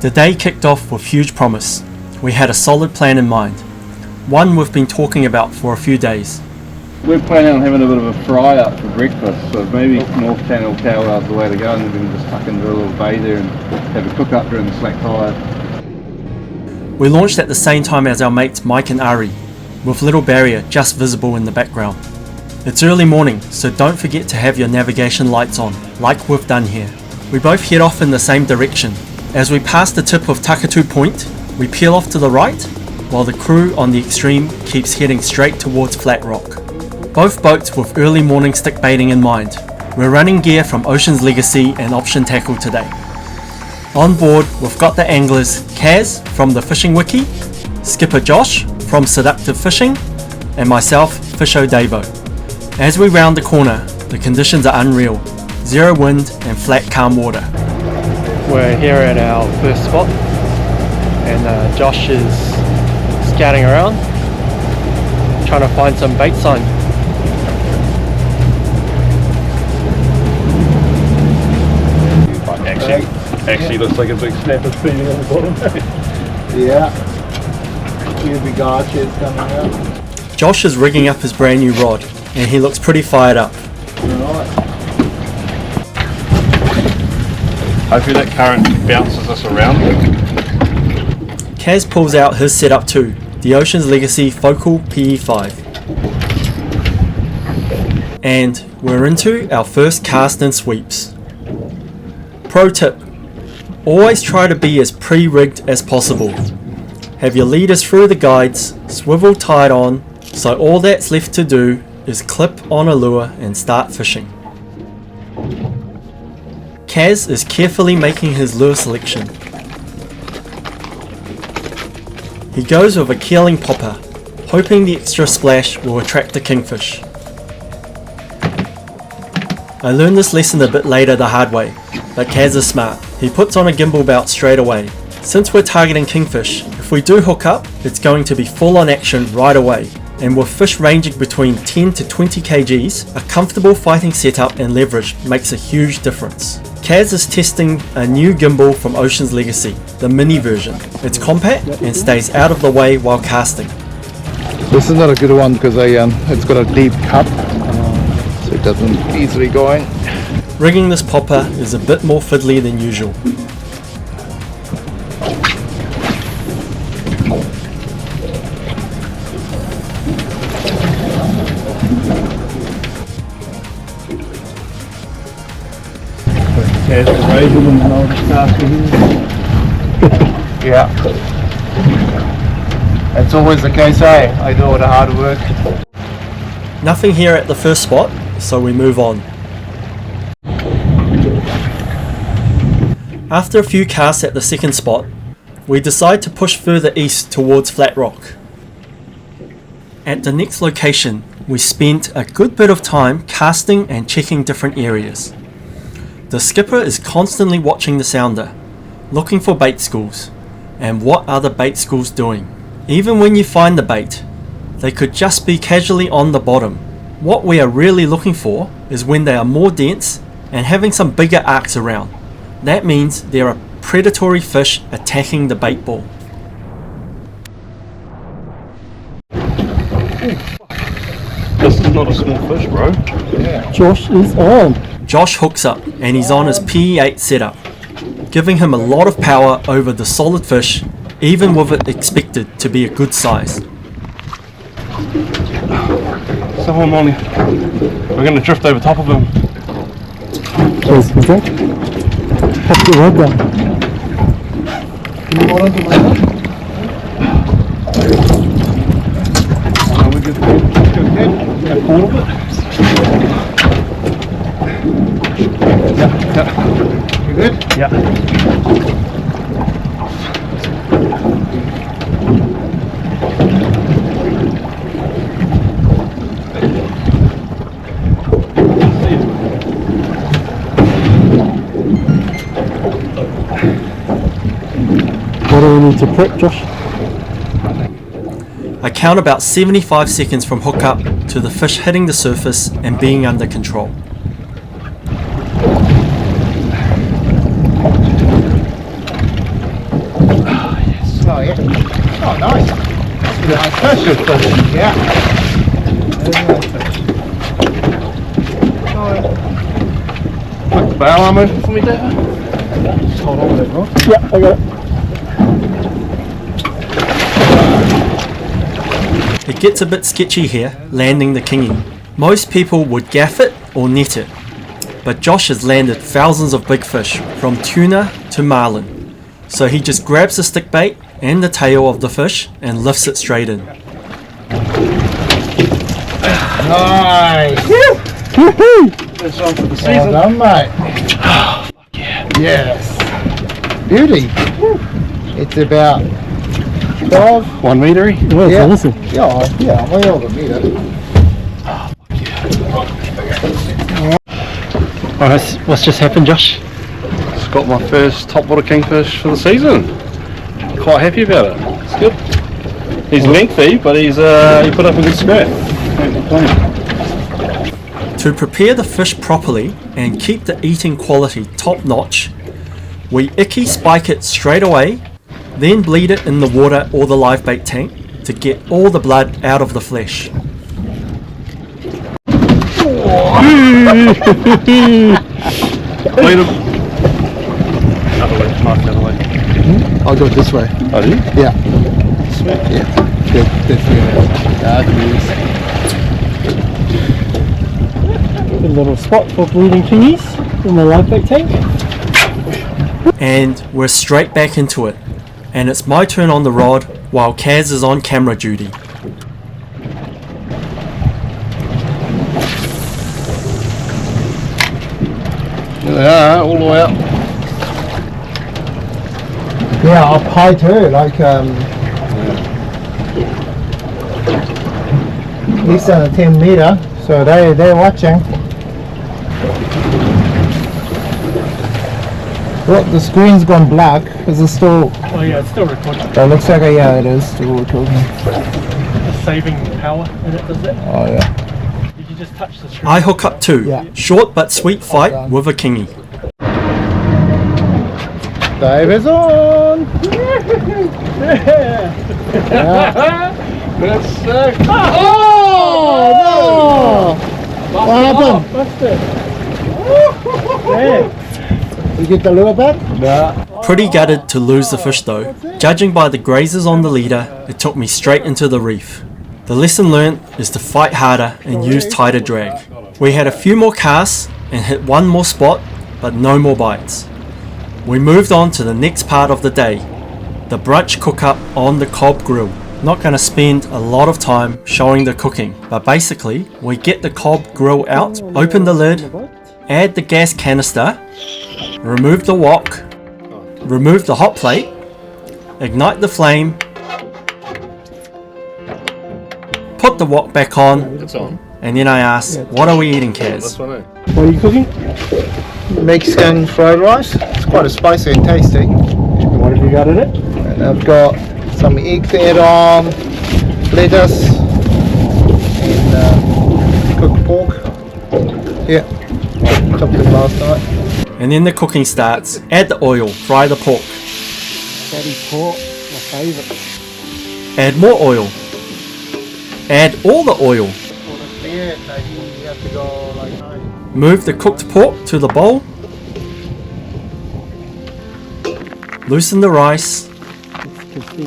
The day kicked off with huge promise. We had a solid plan in mind, one we've been talking about for a few days. We're planning on having a bit of a fry up for breakfast, so maybe North Channel Cowell's the way to go, and then we can just tuck into a little bay there and have a cook up during the slack tide. We launched at the same time as our mates Mike and Ari, with Little Barrier just visible in the background. It's early morning, so don't forget to have your navigation lights on, like we've done here. We both head off in the same direction. As we pass the tip of Takatu Point, we peel off to the right, while the crew on the extreme keeps heading straight towards Flat Rock. Both boats with early morning stick baiting in mind. We're running gear from Ocean's Legacy and Option Tackle today. On board, we've got the anglers Kaz from the Fishing Wiki, Skipper Josh from Seaductive Fishing, and myself, Fishodavo. As we round the corner, the conditions are unreal. Zero wind and flat calm water. We're here at our first spot, and Josh is scouting around, trying to find some bait sign. Actually looks like a big snapper feeding on the bottom. Yeah. Few big arches coming out. Josh is rigging up his brand new rod, and he looks pretty fired up. Right. Hopefully that current bounces us around. Kaz pulls out his setup too, the Ocean's Legacy Focal PE5. And we're into our first cast and sweeps. Pro tip, always try to be as pre-rigged as possible. Have your leaders through the guides, swivel tied on, so all that's left to do is clip on a lure and start fishing. Kaz is carefully making his lure selection. He goes with a keeling popper, hoping the extra splash will attract the kingfish. I learned this lesson a bit later the hard way, but Kaz is smart. He puts on a gimbal belt straight away. Since we're targeting kingfish, if we do hook up, it's going to be full on action right away. And with fish ranging between 10 to 20 kgs, a comfortable fighting setup and leverage makes a huge difference. Kaz is testing a new gimbal from Ocean's Legacy, the mini version. It's compact and stays out of the way while casting. This is not a good one because it's got a deep cup, so it doesn't easily go in. Rigging this popper is a bit more fiddly than usual. Yeah. That's always the case, eh? I do all the hard work. Nothing here at the first spot, so we move on. After a few casts at the second spot, we decide to push further east towards Flat Rock. At the next location, we spent a good bit of time casting and checking different areas. The skipper is constantly watching the sounder, looking for bait schools, and what are the bait schools doing. Even when you find the bait, they could just be casually on the bottom. What we are really looking for is when they are more dense and having some bigger arcs around. That means there are predatory fish attacking the bait ball. This is not a small fish, bro. Yeah. Josh is on. Josh hooks up and he's on his PE8 setup, giving him a lot of power over the solid fish, even with it expected to be a good size. Someone on here. We're going to drift over top of him. Is that? What's the rod down? Can you hold on to my hand? No, we just go ahead. Yeah, pull of it. Yeah. You good? Yeah. What do we need to prep, Josh? I count about 75 seconds from hookup to the fish hitting the surface and being under control. Oh yeah. Oh nice. Nice fish. Yeah. Quick bail arm open for me, Dave. Just hold on there, bro. Yeah, I got it. It gets a bit sketchy here, landing the kingy. Most people would gaff it or net it, but Josh has landed thousands of big fish, from tuna to marlin. So he just grabs the stick bait and the tail of the fish and lifts it straight in. Nice. That's on for the Well season. done, mate. Oh, yeah. Yes. Beauty. It's about 12. 1 metre. Well, Yeah. awesome. Yeah, well the meter. Alright, what's just happened, Josh? Just got my first topwater kingfish for the season. Quite happy about it. It's good. He's lengthy, but he put up a good scrap. Can't complain. To prepare the fish properly and keep the eating quality top notch, we icky spike it straight away, then bleed it in the water or the live bait tank to get all the blood out of the flesh. Bleed him. Other way, mark the other way. I'll go this way. Oh, do you? Yeah. Sweet. Yeah. A little spot for bleeding kingies in the live bait tank. And we're straight back into it. And it's my turn on the rod while Kaz is on camera duty. There they are, all the way up. Yeah, up high too, like less than a 10 meter, so they're watching. Look, the screen's gone black. Is it still? Oh yeah, it's still recording. It looks like yeah, it is still recording. It's saving power in it, does it? Oh yeah. You can just touch the screen. I hook up too. Yeah. Short but sweet fight with a kingy. Dave is on. That's sick. Oh no! What happened? Busted. You get the lure back? Pretty gutted to lose the fish though. Judging by the grazes on the leader, it took me straight into the reef. The lesson learnt is to fight harder and use tighter drag. We had a few more casts and hit one more spot, but no more bites. We moved on to the next part of the day, the brunch cook-up on the Cobb grill. Not going to spend a lot of time showing the cooking, but basically we get the Cobb grill out, open the lid, add the gas canister, remove the wok, remove the hot plate, ignite the flame, put the wok back on, It's on. and then I ask, what are we eating, Kaz? This one, eh? What are you cooking? Mexican fried rice. It's quite spicy and tasty. And what have you got in it? And I've got some eggs add on, lettuce, and cooked pork. Yeah, chopped it last night. And then the cooking starts. Add the oil, fry the pork. Fatty pork, my favourite. Add more oil. Add all the oil. For the beard, I think you have to go like that. Move the cooked pork to the bowl. Loosen the rice.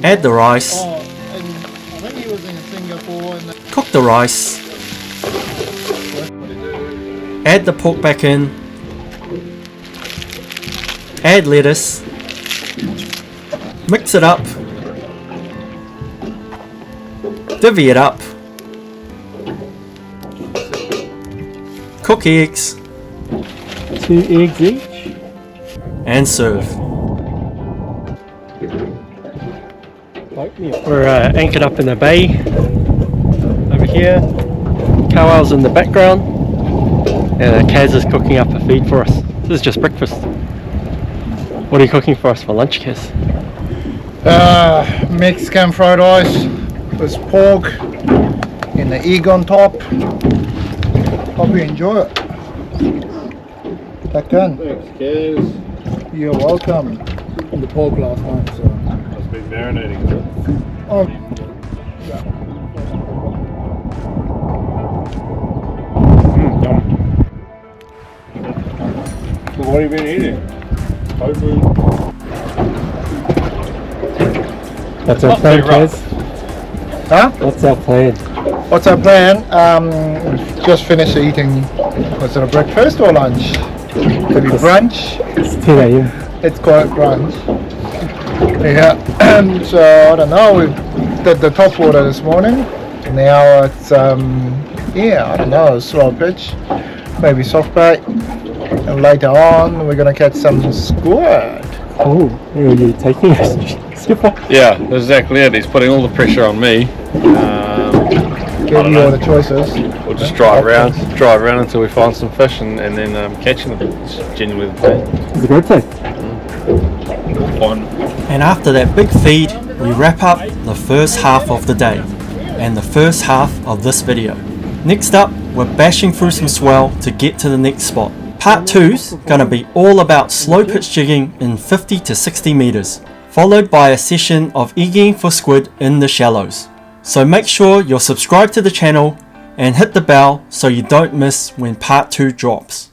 Add the rice. Oh, and I think he was in Singapore and Cook the rice. Add the pork back in. Add lettuce. Mix it up. Divvy it up. Cook eggs 2 eggs each. and serve. We're anchored up in the bay over here. Kawal's in the background, and Kaz is cooking up a feed for us. This is just breakfast. What are you cooking for us for lunch, Kaz? Mexican fried rice with pork and the egg on top. Hope you enjoy it. Back in. Thanks, Kaz. You're welcome. And the pork last night, so. been marinating. Oh, Yum. So what have you been eating? Tofu. That's our Not plan, too rough. Kaz. huh? What's our plan? What's our plan? Just finished eating. Was it a breakfast or lunch? Maybe brunch. It's 10 a.m. Let's call it brunch. Yeah. So I don't know. We did the top water this morning. Now it's yeah, I don't know, slow pitch, maybe soft bait. And later on, we're gonna catch some squid. Oh, are you taking us? Super. Yeah, that's exactly it. He's putting all the pressure on me. Give you all the choices. We'll just drive around until we find some fish and then catching them. It's genuinely the plan. It's a great place. Fun. And after that big feed, we wrap up the first half of the day and the first half of this video. Next up, we're bashing through some swell to get to the next spot. Part 2's gonna be all about slow pitch jigging in 50 to 60 meters, followed by a session of egging for squid in the shallows. So make sure you're subscribed to the channel and hit the bell so you don't miss when part 2 drops.